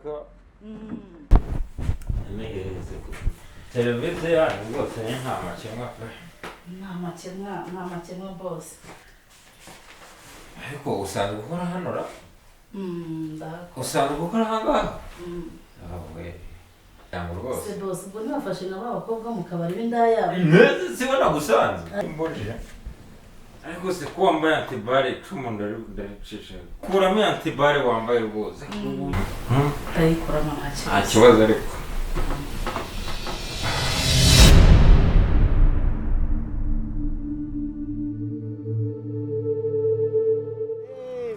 ko niheze televiziyo yanyu rwose ni nta makemwa pe. nta makemwa bose. Ariko usanzwe ukora hano ra? Ndakora. Usanzwe ukora ahangaha? we cyangwa rwose Se bose ubwo nibafashe nka b'abakobwa mu kabari b'indaya. sibona gusanze mbonje. Ariko se ko wambaye antibare icumu ndaricisha. Kuramo antibare wambaye rwose. Ndayikuramo nta kibazo ariko.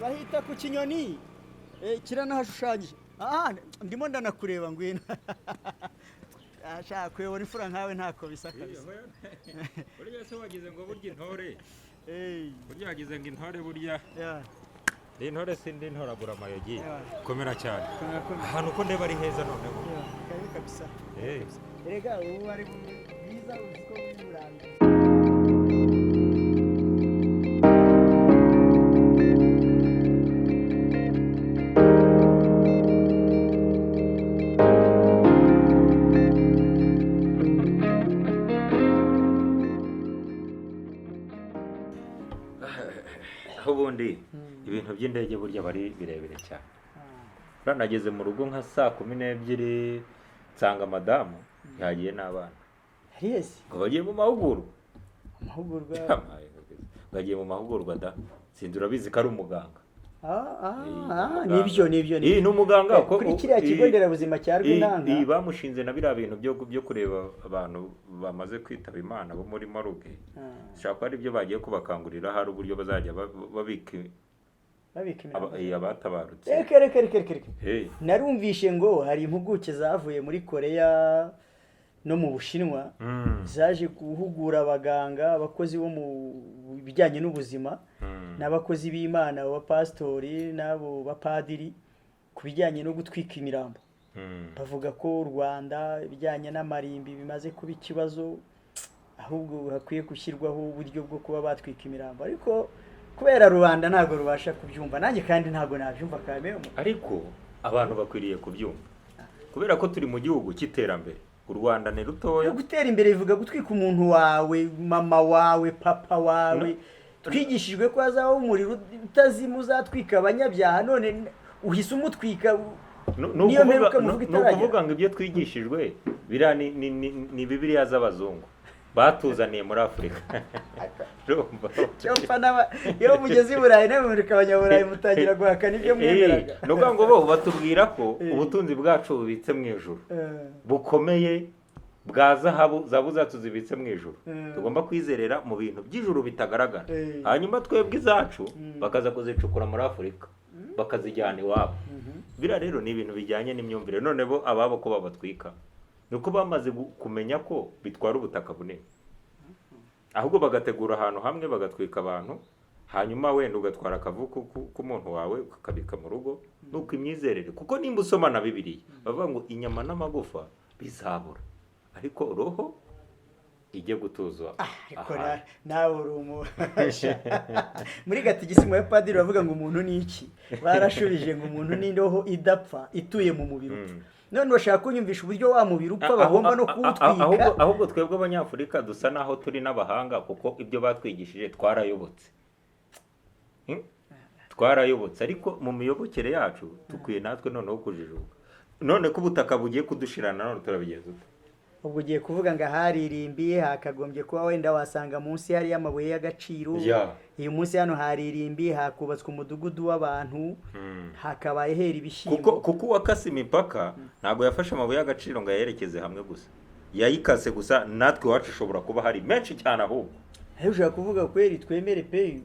Bahita ku kinyoni kiranahashushanyije. Ndimo ndanakureba ngwino. Ashaka kuyobora imfura nkawe ntako bisa kabisa. Burya se wagize ngo burya intore. Burya wagize ngo intore burya. Ni intore sindi ntoragura amayogi. Komera cyane. Ahantu ko ndeba ari heza noneho. Kabi kabisa. Erega ubu ari bwiza uziko w'Uranga. Ubundi ibintu by'indege burya bari birebire cyane. Ranageze mu rugo nka saa 12 nsanga madamu yagiye n'abana. Yes. Ngo bagiye mu mahugurwa. Amahugurwa. Bagiye mu mahugurwa da. Sinzi urabizi ko ari umuganga. Nibyo. Ni umuganga kuri kiriya kigo nderabuzima cya Rwintanga. Bamushinze na biriya bintu byo kureba abantu bamaze kwitaba Imana bo muri Maruge. Shaka ari byo bagiye kubakangurira hari uburyo bazajya babika abatabarutse. Reka. Narumvishe ngo hari impuguke zavuye muri Korea no mu Bushinwa zaje guhugura abaganga abakozi bo mu bijyanye n'ubuzima n'abakozi b'Imana abapastori n'abo bapadiri ku bijyanye no gutwika imirambo. Bavuga ko u Rwanda ibijyanye n'amarimbi bimaze kuba ikibazo ahubwo hakwiye gushyirwaho uburyo bwo kuba batwika imirambo, ariko kubera rubanda ntago rubasha kubyumva, nanjye kandi ntago nabyumva kameme. Ariko abantu bakwiriye kubyumva kubera ko turi mu gihugu cy'iterambere. U Rwanda ni rutoya. Gutera imbere bivuga gutwika umuntu wawe, mama wawe, papa wawe. Twigishijwe ko hazaho umuriro utazimu uzatwika abanyabyaha, none uhise umutwika. Niyo mperuka muvuga itarajya. No kuvuga ngo ibyo twigishijwe bira ni Bibiliya z'abazungu batuzaniye muri Afrika. Iyo mugeze i Burayi n'Amerika abanyaburayi mutangira guhakana ibyo mwemeraga. Nuko ngo bo batubwira ko ubutunzi bwacu bubitse mu ijuru bukomeye bwa zahabu zacu zibitse mu ijuru. Tugomba kwizerera mu bintu by'ijuru bitagaragara. Hanyuma twebwe izacu bakaza kuzicukura muri Afrika bakazijyana iwabo. Bira rero ni ibintu bijyanye n'imyumvire. None bo ababo ko babatwika nuko bamaze kumenya ko bitwara ubutaka bunini, ahubwo bagategura ahantu hamwe bagatwika abantu, hanyuma wenda ugatwara akavuko k'umuntu wawe ukabika mu rugo. Nuko imyizerere, kuko nimba usoma na Bibiliya bavuga ngo inyama n'amagufa bizabura ariko roho ijye gutuzwa. Ariko nawe urumu muri gatigisimu ya padiri bavuga ngo umuntu ni iki, barashubije ngo umuntu ni roho idapfa ituye mu mubiri. None bashaka kunyumvisha uburyo wa mubiri upfa bagomba no kuwutwika. Ahubwo twebwe abanyafurika dusa naho turi n'abahanga, kuko ibyo batwigishije twarayobotse. Ariko mu miyobokere yacu tukwiye natwe noneho kujijuka. None ko ubutaka bugiye kudushirana none turabigenza ute? Ubwo ugiye kuvuga ngo haririmbiye hakagombye kuba wenda wasanga munsi hari amabuye y'agaciro. Iyo munsi hano haririmbiye hakubatswe umudugudu w'abantu, hakabaye hera ibishyimbo. Kuko uwakase imipaka ntago yafashe amabuye y'agaciro ngo yayerekeze hamwe gusa, yayikase gusa. Natwe wacu ishobora kuba hari menshi cyane ahubwo. Ushaka kuvuga kweri twemere pe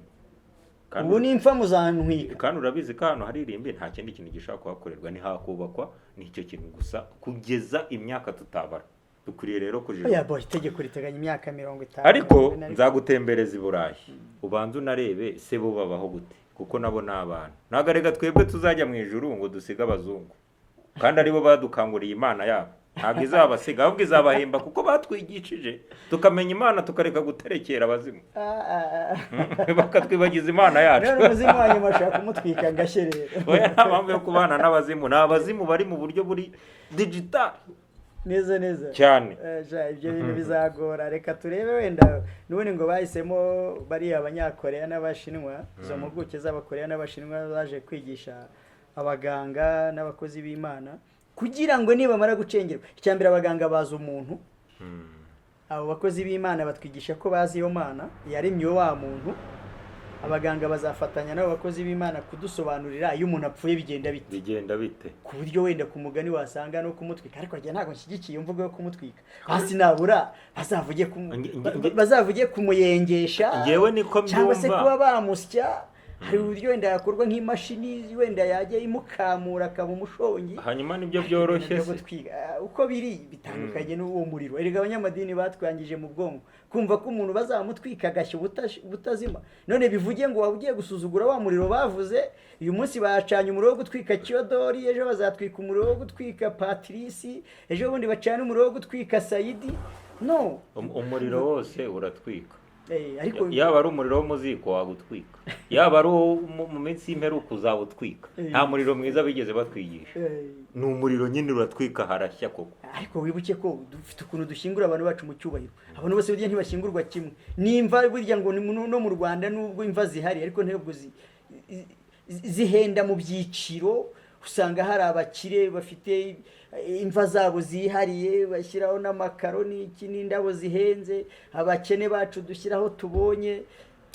ubu ni imfa muzantwika. Kandi urabizi ko hano haririmbiye nta kindi kintu gishaka kuhakorerwa, ni hakubakwa nicyo kintu gusa kugeza imyaka tutabara. Dukuriye rero kujija. Itegeko riteganya imyaka 50. Ariko nzagutembereza i Burayi ubanza unarebe se bo babaho gute, kuko nabo n'abana. Nagarega twebwe tuzajya mu ijuru ngo dusiga abazungu, kandi aribo badukanguriye Imana yabo. ntabwo izabasiga ahubwo izabahemba kuko batwigishije tukamenya imana tukareka guterekera abazimu bakatwibagiza imana yacu. none umuzimu wa nyuma ashaka kumutwika agashyerera. oya nta mpamvu yo kubana n'abazimu, ni abazimu bari mu buryo buri digital neza neza cyane. ibyo bintu bizagora. reka turebe wenda n'ubundi ngo bahisemo bariya abanyakoreya n'abashinwa, izo mpuguke z'abakoreya n'abashinwa baje kwigisha abaganga n'abakozi b'imana kugira ngo nibamara gucengerwa, icya mbere abaganga bazi umuntu, abo bakozi b'imana batwigisha ko bazi iyo mana yaremye wa muntu. Abaganga bazafatanya n'abo bakozi b'imana kudusobanurira iyo umuntu apfuye bigenda bite, ku buryo wenda ku mugani wasanga no kumutwika, ariko njye ntabwo nshyigikiye imvugo yo kumutwika, hasi nabura bazavuge kumuyengesha cyangwa se kuba bamusya. hari uburyo wenda yakorwa nk'imashini wenda yajya imukamura akaba umushongi, hanyuma nibyo byoroshye uko biri bitandukanye n'uwo muriro. erega abanyamadini batwangije mu bwonko kumva ko umuntu bazamutwika agashya ubutazima. none bivuge ngo waba ugiye gusuzugura wa muriro bavuze. uyu munsi bacanye umuriro wo gutwika Cyodori, ejo bazatwika umuriro wo gutwika Patrice, ejo bundi bacana umuriro wo gutwika Sayidi. no umuriro wose uratwika. ariko yaba ari umuriro wo mu ziko wagutwika, yaba ari mu minsi y'imperuka uzawutwika. nta muriro mwiza bigeze batwigisha, ni umuriro nyine uratwika harashya koko. ariko wibuke ko dufite ukuntu dushyingura abantu bacu mu cyubahiro. abantu bose burya ntibashyingurwa kimwe. n'imva burya ngo no mu Rwanda nubwo imva zihari ariko ntabwo zihenda mu byiciro. usanga hari abakire bafite imva zabo zihariye bashyiraho n'amakaro n'indabo zihenze. abakene bacu dushyiraho tubonye.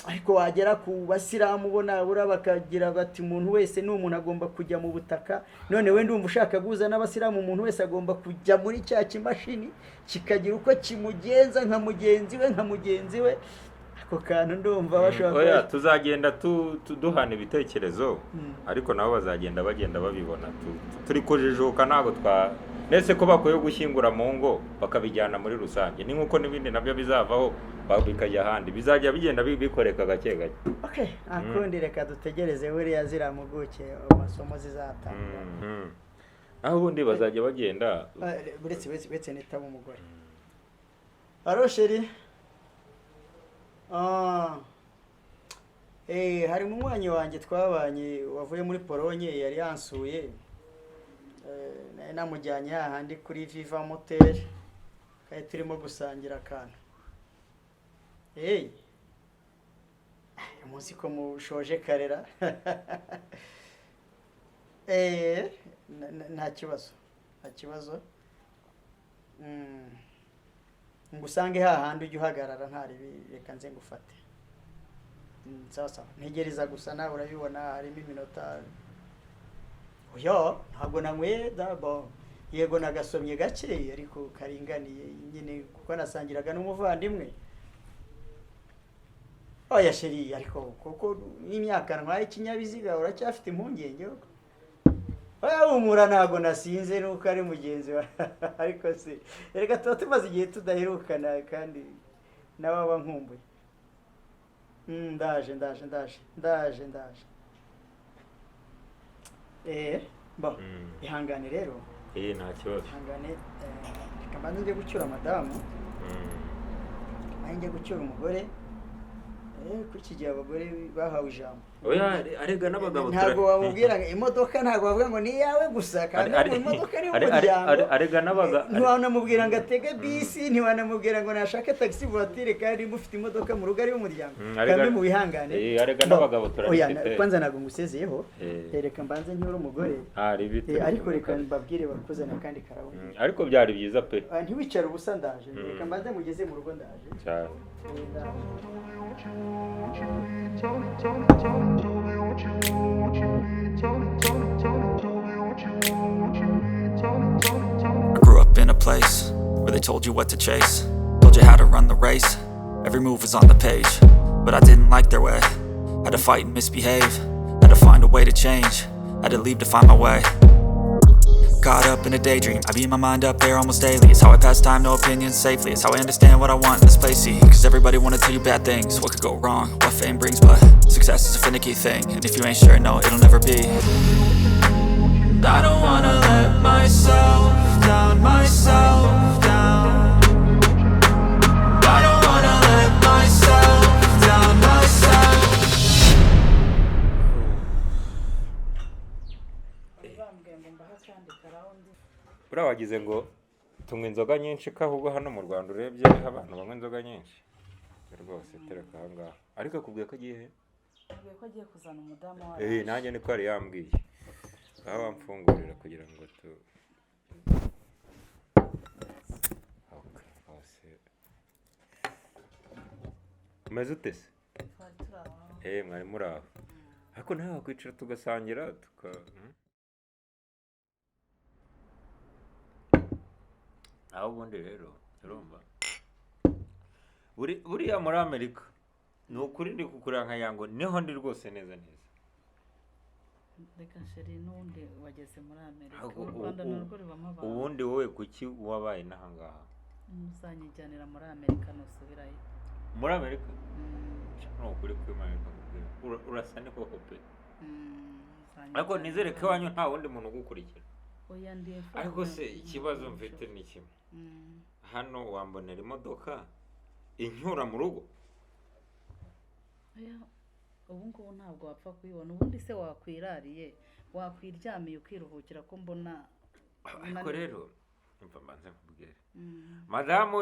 ariko wagera ku basilamu bo nabura bakagira bati umuntu wese ni umuntu agomba kujya mu butaka. none we ndumva ushaka guhuza n'abasilamu, umuntu wese agomba kujya muri cya kimashini kikagira uko kimugenza nka mugenzi we. ako kantu ndumva bashobora tuzagenda duhana ibitekerezo, ariko nabo bazagenda bagenda babibona. turi kujijuka ntabwo nese ko bakwiye gushyingura mu ngo bakabijyana muri rusange. ni nk'uko n'ibindi nabyo bizavaho bikajya ahandi, bizajya bigenda bikoreka gake gake. akundi reka dutegereze buriya ziramuguke amasomo zizatanga. aho ubundi bazajya bagenda uretse nitaba umugore. alo sheri. hari umunywanyi wanjye twabanye wavuye muri Polonye yari yansuye, namujyanye hahandi kuri Viva Motel kandi turimo gusangira akantu. umunsi ko mushoje karera. nta kibazo ngusange hahandi ujya uhagarara ntaribi, reka nze ngufate. sawa ntegereza gusa nawe urabibona harimo iminota. ntabwo nanyweye dabo, yego nagasomye gake ariko karinganiye nyine kuko nasangiraga n'umuvandimwe. oya sheri, ariko kuko n'imyaka ntwaye ikinyabiziga uracyafite impungenge. humura ntabwo nasinze nuko ari mugenzi wa ariko se reka tuba tumaze igihe tudaherukana kandi nawe aba nkumbuye. ndaje ihangane rero. nta kibazo. ihangane, reka mbanze njye gucyura madamu, njye gucyura umugore. kuri iki gihe abagore bahawe ijambo. arega n'abagabo ntabwo wamubwira imodoka, ntabwo wavuga ngo ni iyawe gusa, kandi imodoka ni umuryango. arega n'abagabo ntiwanamubwira ngo atege bisi, ntiwanamubwira ngo nashake taxi voiture kandi mufite imodoka mu rugo ari umuryango. kandi mu bihangane. arega n'abagabo turabifite. kwanza ntabwo ngusezeyeho, reka mbanze nyure umugore. ariko reka mbabwire bakuzana kandi karahuri. ariko byari byiza pe. ntiwicare ubusa, ndaje. reka mbanze mugeze mu rugo, ndaje cyane. I grew up in a place where they told you what to chase, told you how to run the race, every move was on the page. But I didn't like their way, had to fight and misbehave, had to find a way to change, had to leave to find my way. Caught up in a daydream, I beat my mind up there almost daily. It's how I pass time, no opinions safely. It's how I understand what I want in this place, see. Cause everybody wanna tell you bad things, what could go wrong, what fame brings. But success is a finicky thing, and if you ain't sure, no, it'll never be. I don't wanna let myself down myself. buriya wagize ngo tunywa inzoga nyinshi ko ahubwo hano mu Rwanda urebye abantu banywa inzoga nyinshi rwose tereka aha ngaha ariko akubwiye ko agiye he Akubwiye ko agiye kuzana umudamu wawe nanjye niko yari yambwiye aho bamfungurira kugira ngo umeze ute se mwari muri aho ariko nawe wakwicara tugasangira aho ubundi rero urumva buriya muri Amerika ni ukuri ndi kukureba nkagira ngo niho ndi rwose neza neza reka sheri n'ubundi wageze muri Amerika u Rwanda narwo ribamo abantu ubundi wowe kuki wabaye n'aha ngaha uzanyijyanira muri Amerika nusubirayo muri Amerika ni ukuri kw'Amerika urasa ni koko pe ariko nizere ko iwanyu nta wundi muntu ugukurikira ariko se ikibazo mfite ni kimwe hano wambonera imodoka inyura mu rugo ubu ngubu ntabwo wapfa kuyibona ubundi se wakwirariye wakwiryamiye ukiruhukira ko mbona ariko rero mva mbanze nkubwire madamu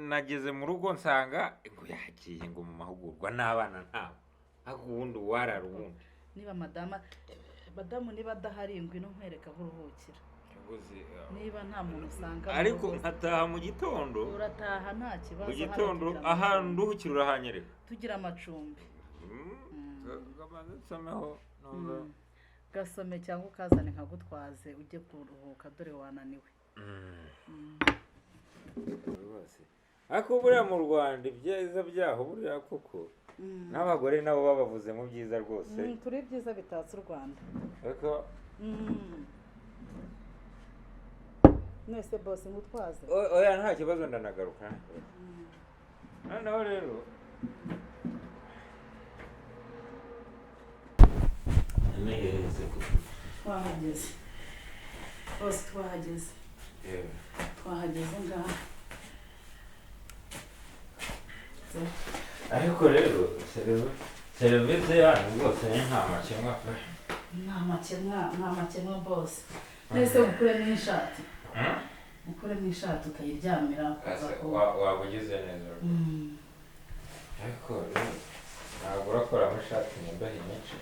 nageze mu rugo nsanga ngo yagiye ngo mu mahugurwa n'abana ntabo ariko ubundi warara ubundi niba madamu niba adahari ngwino nkwereka aho uruhukira niba nta muntu usanga ariko nkataha mu gitondo urataha nta kibazo mu gitondo ahantu nduhukira urahanyereka tugira amacumbi gasome cyangwa ukazane nkagutwaze ujye kuruhuka dore wananiwe ariko buriya mu Rwanda ibyiza byaho buriya koko n'abagore nabo babavuze mu byiza rwose turi byiza bitatse u Rwanda ariko mwese bose ngutwaze oya nta kibazo ndanagaruka noneho rero twahageze bose twahageze ngaha ariko rero serivisi yanyu rwose nta makemwa pe nta makemwa bose mwese mukuremo ishati mukuremo ishati ukayiryamira waba ugize neza ariko ntabwo urakoramo ishati mu mbeho nyinshi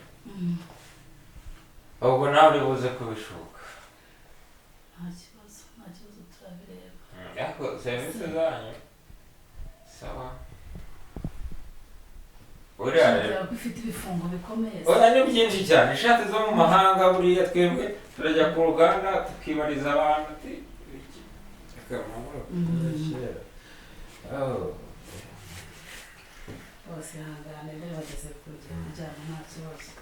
ahubwo nawe uri buze kubishoboka nta kibazo turabireba ariko serivisi zanyu sawa uriya ufite ibifungo bikomeye oya ni byinshi cyane ishati zo mu mahanga buriya twebwe turajya ku ruganda tukibariza abantu bose hangane rero bageze kujya kuryama nta kibazo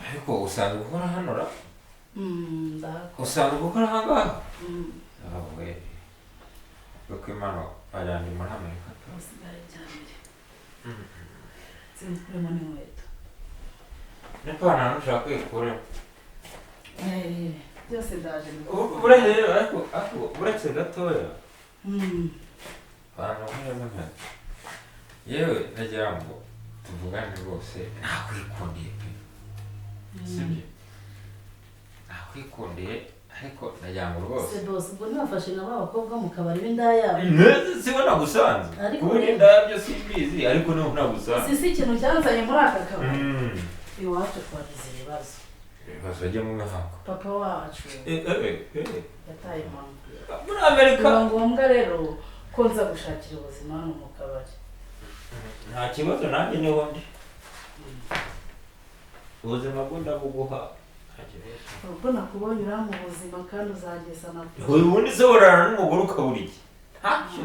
ariko usanzwe ukora hano ra usanzwe ukora aha ngaha we kuko imana ajyanye muri Amerika bose bararyamire sinzikuremo n'inkweto n'ipantaro ntushaka kuyikuremo byose ndaje uretse gatoya abantu nk'ayo yewe ndagira ngo tuvugane rwose nakwikundiye pe sibyo nakwikundiye ariko ndagira ngo rwose bose ubwo ntibafashe nka ba bakobwa mu kabari b'indaya sibo nagusanze kuba indaya byo simbizi ariko niho nagusanze si ikintu cyanzanye muri aka kabari iwacu twagize ibibazo bajya mu mihango papa wacu yataye impanuka muri Amerika biba ngombwa rero ko nza gushakira ubuzima hano mu kabari nta kibazo nanjye niho ndi ubuzima bwo ndabuguha ubwo nakubonye uri mu buzima kandi uzageza na ubundi se urarana n'umugore ukabura iki ntacyo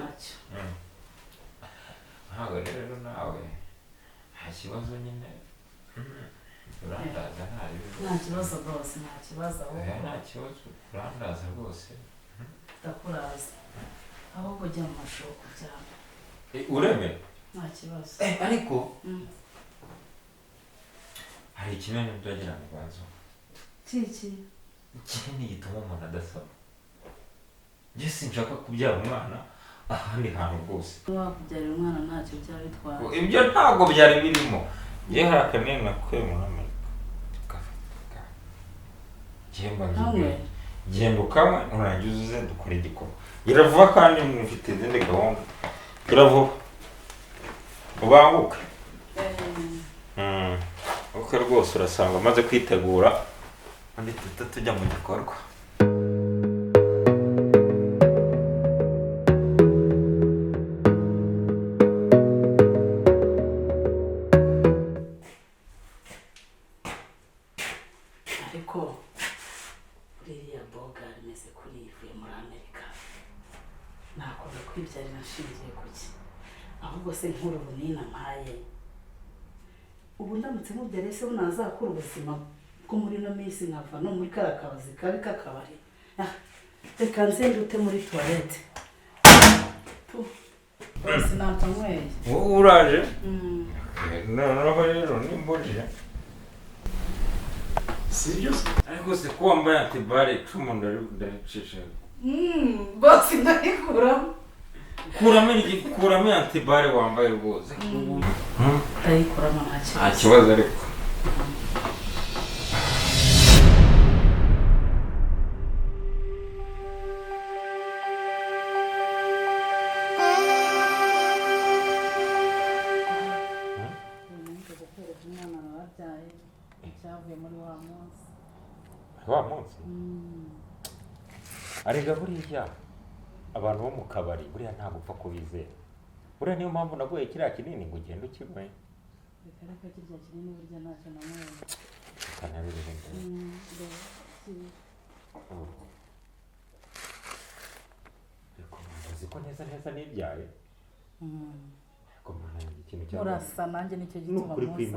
ntabwo rero nawe nta kibazo nyine urandaza nta kibazo rwose nta kibazo ahubwo nta kibazo urandaza rwose ndakuraza ahubwo jya mu mashuka uryama uremera nta kibazo ariko hari ikinini ndagira ngo banzo ikindi gituma umuntu adasaba njye sinshaka kubyara umwana ahandi hantu rwose wakubyarira umwana ntacyo byaba bitwaye ibyo ntabwo byari birimo njye hari akanini nakuye muri Amerika genda ukamwe nurangiza uze dukora igikoma iravuba kandi mufite izindi gahunda iravuba ubanguke uko rwose urasanga amaze kwitegura kandi tujya mu gikorwa ahubwo se nkuru bunini amaye ubu ndamutse mubyare se unazakura ubuzima bwo muri no minsi nkava no muri karakabazi kabi kakabari reka nze ndute muri toilette bose natanyweye uraje noneho rero nimbujije sibyo ariko se ko wambaye antibare icumu ndaricisha bose ndayikuramo kuramo antibare wambaye rwose ndayikuramo nta kibazo ariko wa munsi arega buriya abantu bo mu kabari buriya ntabwo upfa kubizera buriya niyo mpamvu naguye kiriya kinini ngo ugende ukinywe reka kirya kinini burya ntacyo nanyweye kanabirire uzi ko neza nibyaye urasa nanjye nicyo gituma munsi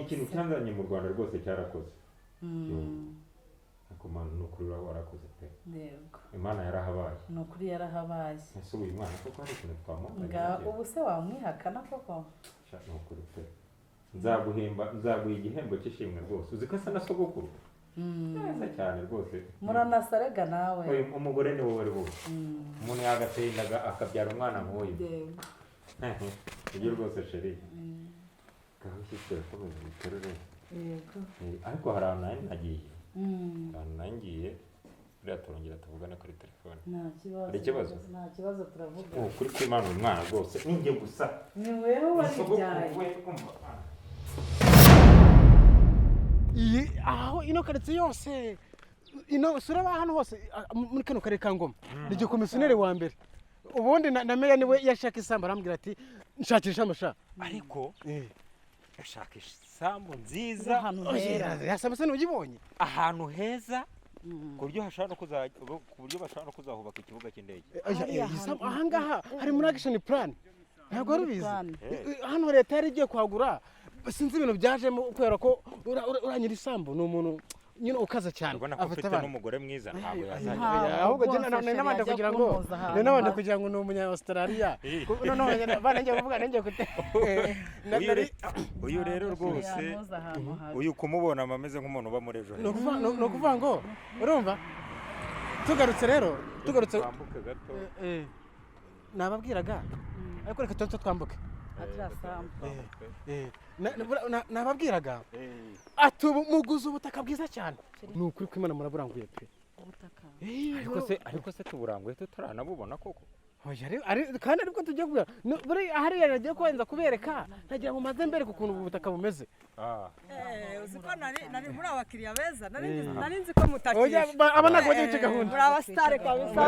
ikintu cyanzanye mu Rwanda rwose cyarakoze ni ukuri warakoze pe imana yarahabaye ni ukuri yarahabaye ese uyu mwana koko hari ikintu twamukanye ubu se wamwihakana koko ni ukuri pe nzaguha igihembo cy'ishimwe rwose uzi ko asa na sogokuru neza cyane rwose muranasarega nawe umugore ni wowe rwose umuntu yagatindaga akabyara umwana nk'uyu ibyo rwose sheri gahushyitse ko biterure ariko hari ahantu nari nagiye nangiye buriya turongera tuvugane kuri telefone hari ikibazo nta kibazo turavuga kuri kwimana uyu mwana rwose ninjye gusa ni wewe wabibyaye iyi aho ino karitsiye yose ino suraba hano hose muri kano karere ka Ngoma ni igikomisionneri wa mbere ubundi na meya niwe yashaka isambu arambwira ati nshakisha amasha ariko ashaka isambu nziza yasaba se n'ugibonye ahantu heza ku buryo bashobora no kuzahubaka ikibuga cy'indege aha ngaha hari muri action plan ntabwo wari ubizi hano leta yari igiye kuhagura sinzi ibintu byajemo kubera ko uranyira isambu ni umuntu nyine ukaza cyane afite n'umugore mwiza ntabwo yazajya ahubwo n'abandi kugira ngo ni umunya Australia banenge kuvuga nenge kute uyu rero rwose uyu kumubona ameze nk'umuntu uba muri ejo no kuvuga ngo urumva tugarutse twambuke gato nababwiraga ariko reka twambuke nababwiraga ati muguze ubutaka bwiza cyane ni ukuri ko Imana muraburanguye pe ariko se tuburanguye tutaranabubona koko kandi ariko tujya kubwira hariya nagiye kubanza kubereka ntagira ngo maze mbere ukuntu ubu butaka bumeze uzi ko nari muri abakiriya beza nari nzi ko mutakisha aba ntabwo bagiye guca gahunda muri abasitari kabisa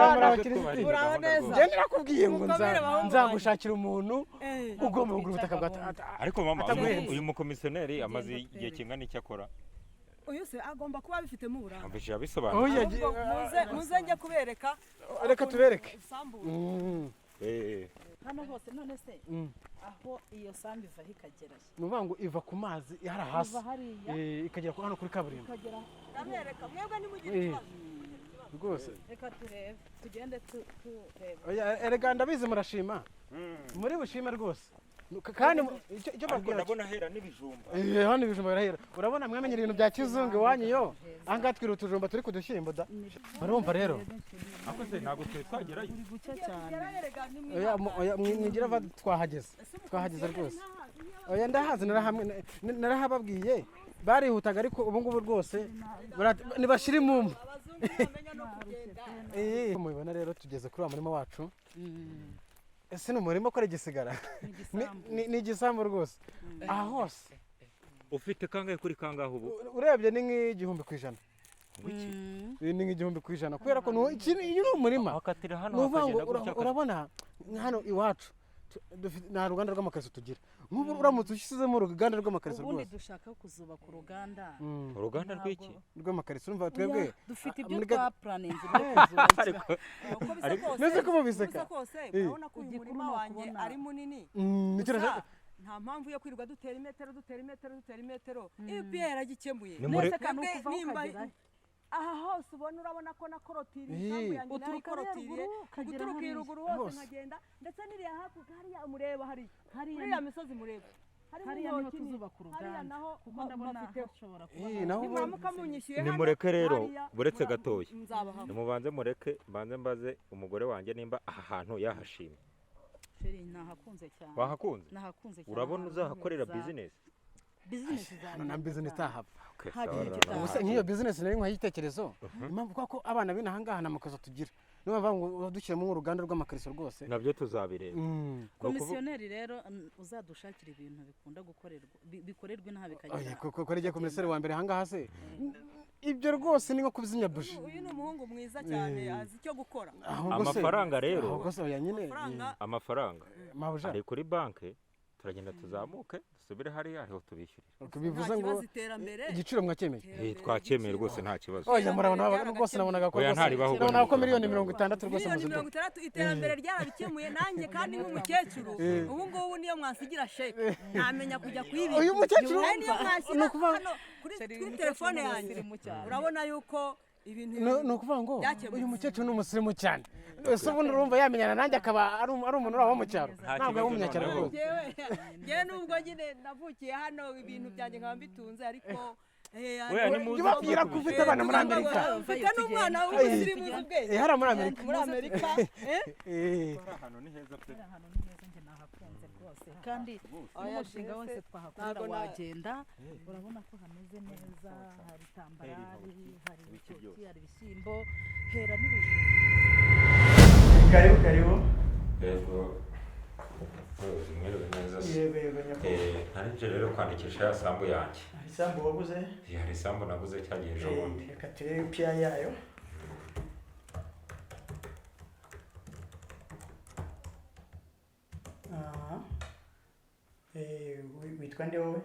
muraba neza njye narakubwiye ngo nzagushakira umuntu ugomba kugura ubutaka bwa ariko mama uyu mukomisiyoneri amaze igihe kingana icyo akora uyu se agomba kuba bifitemo uburanga amfishije abisobanura muze njye kubereka reka tubereke hano hose none se aho iyo sambu iva ikagera ni ukuvuga ngo iva ku mazi ihara hasi ikagera hano kuri kaburimbo ndabereka mwebwe nimugire ikibazo rwose reka turebe tugende turebe erega ndabizi murashima muri bushime rwose kandi icyo babwira ndabona hera n'ibijumba hano ibijumba birahera urabona mwamenyera ibintu bya kizungu iwanyu yo ahangaha twira utujumba turi ku dushyimbo da urumva rero ako se ntabwo twagerayo uri gucya cyane twahageze rwose ndahazi narahababwiye barihutaga ariko ubu ngubu rwose nibashira imumba mubibona rero tugeze kuri wa murima wacu ese ni umurima ko ari igisigara ni igisambu rwose aha hose ufite kangahe kuri kangahe ubu urebye ni nk'igihumbi ku ijana ni nk'igihumbi ku ijana kubera ko iyi ni umurima urabona hano iwacu nta ruganda rw'amakariso tugira nk'ubu uramutse ushyizemo uruganda rw'amakariso rwose ubundi dushaka kuzubaka uruganda rw'iki rw'amakariso urumva twebwe dufite ibyo twapuraninze no kuzubakira neze ko mubiseka kose urabona ko uyu murima wanjye ari munini nta mpamvu yo kwirirwa dutera imetero EPR yaragikemuye nese kandi nimba aha hose ubona urabona ko na korotiriye isambu yanjye nari korotiriye guturuka iruguru hose nkagenda ndetse n'iriya hakurya hariya umureba hariya misozi mureba hariya niho tuzubaka uruganda kuko ndabona hashobora kuba nimureke rero buretse gatoya nimubanze mureke mbanze mbaze umugore wanjye nimba aha hantu yahashimye nahakunze cyane wahakunze nahakunze cyane urabona uzahakorera bizinesi na bizinesi ahava gusa nk'iyo bizinesi nari nk'ayitekerezo impamvu kuko abana b'inaha ngaha nta makazo tugira niyo mpamvu ngo dushyiremo uruganda rw'amakariso rwose nabyo tuzabireba komisiyoneri rero uzadushakira ibintu bikunda bikorerwa inaha bikagera kuko ari komisiyoneri wa mbere aha ngaha se ibyo rwose ni nko kubizimya buji uyu ni umuhungu mwiza cyane azi icyo gukora amafaranga rero amafaranga ari kuri banki turagenda tuzamuke dusubire hariya ariho tubishyurira bivuze ngo igiciro mwacyemeye twacyemeye rwose nta kibazo oya murabona rwose nabonaga ko nabonaga ko miliyoni 60 rwose miliyoni 60 iterambere ryarabikemuye nanjye kandi nk'umukecuru ubu ngubu niyo mwasigira sheke namenya kujya kwibika uyu mukecuru niyo mwashyira hano kuri telefone yanjye urabona yuko ibintu ni ukuvuga ngo uyu mukecuru ni umusirimu cyane ese ubundi urumva yamenyana nanjye akaba ari umuntu uraho mu cyaro ntabwo ari umunyacyaro rwose ngewe nubwo nyine navukiye hano ibintu byanjye nkaba mbitunze ariko ubabwira ko ufite abana muri Amerika mfite n'umwana w'umusirimu ubwenge hariya muri Amerika ahantu ni heza pe njye nahakunze rwose kandi umushinga wose twahakorera wagenda urabona ko hameze neza hari tambarari hari ibitoki hari ibishyimbo hera n'ibijumba karibu yego mwerewe neza ntarije rero kwandikisha ya sambu yanjye isambu waguze hari isambu naguze cyagiye ejo bundi reka turebe piya yayo witwa nde wowe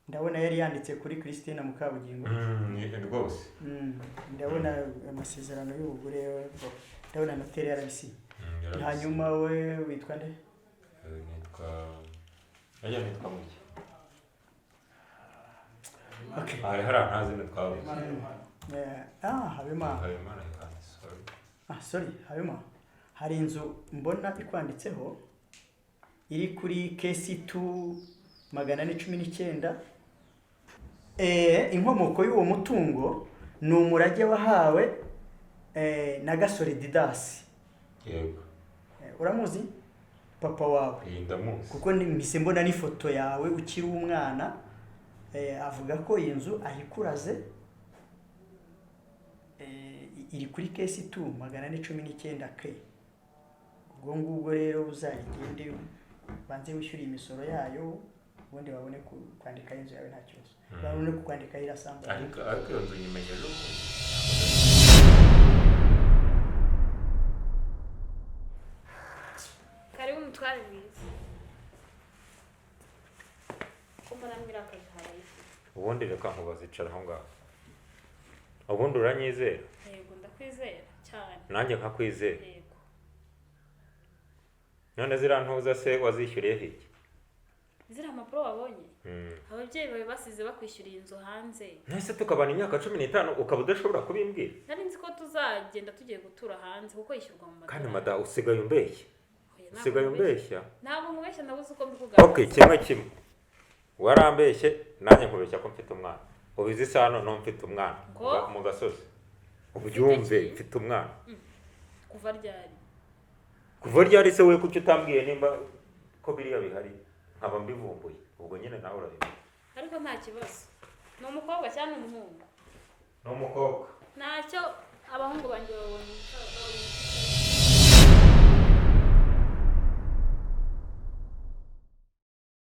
ndabona yari yanditse kuri Christine Mukabugingo rwose ndabona amasezerano y'ubugure ndabona noteri yarabisi hanyuma we witwa nde nitwa muke hari ntazi nitwabuze Habimana sorry Habimana hari inzu mbona ikwanditseho iri kuri KC2 419 inkomoko y'uwo mutungo ni umurage wahawe na Gasore Didas yego uramuzi papa wawe ndamuzi kuko mpise mbona n'ifoto yawe ukiri umwana avuga ko iyi nzu ayikuraze iri kuri KC2 419K ubwo ngubwo rero uzayigende banze wishyura imisoro yayo ubundi babone kwandika inzu yawe nta kibazo babone kwandika irasambu ariko iyo nzu nyimenye ejo karibu mutware mwiza ko muramira akazi haraye ubundi reka nkubaza icara aho ngaho ubundi uranyizera yego ndakwizera cyane nanjye nkakwizera yego none ziriya ntuza se wazishyuriye hiki ziriya mpapuro wabonye ababyeyi bawe basize bakwishyuriye inzu hanze nese tukabana imyaka 15 ukaba udashobora kubimbwira nari nzi ko tuzagenda tugiye gutura hanze kuko yishyurwa mu madorari kandi mada usigaye umbeshya ntabwo nkubeshya nabuze uko mbivuga okay kimwe warambeshye nanjye nkubeshya ko mfite umwana ubizi sano no mfite umwana mu gasozi ubyumve mfite umwana kuva ryari se we kuki utambwiye nimba ko biriya bihari nkaba mbivumbuye ubwo nyine nawe urabimenya ariko nta kibazo ni umukobwa cyangwa umuhungu ni umukobwa ntacyo abahungu banjye babonye